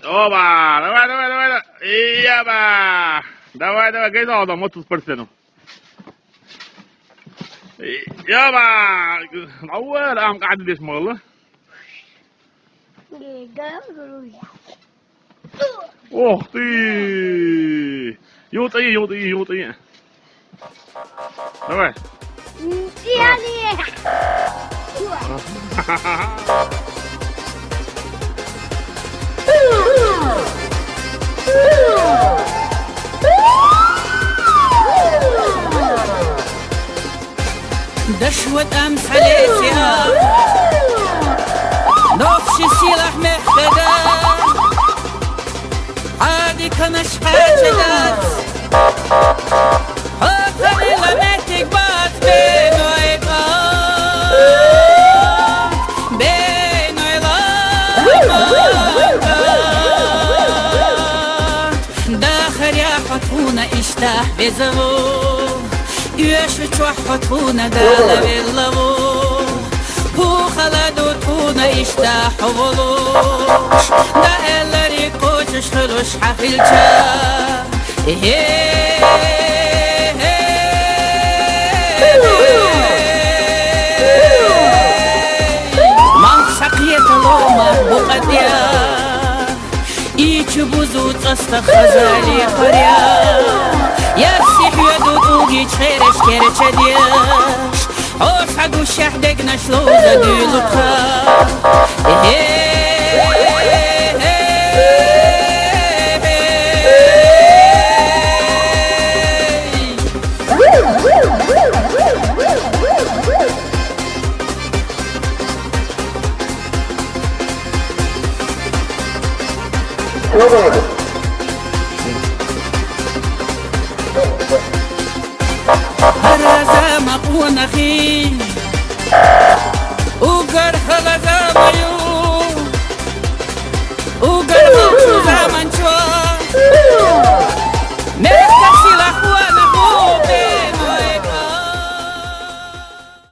Oba, давай, давай, давай, давай. Яба. Давай, давай, gayda adam 30%. يابا معول قام قاعد ليش والله اختي يوطي يوطي يوطي давай يعني دشوت أمس عليها نوخش سلاح محتدان عادي كنش حاجدات خاطر لمتك بات بين ويقات بين ويقات داخل يا حطونا اشتاح بزغو يشوش وحطونا دالا باللبو هو خلدو تونا يشتاح وبلوش دا اللي كوشش خلوش حفلشا من سقيت لوما بقديا يجبوزو تستخزالي قريا يفسح يدودوجي تشيرش كيرش دياش عوش حقو شحدق نشلوزة ديلوكا هرزة مقونة خيل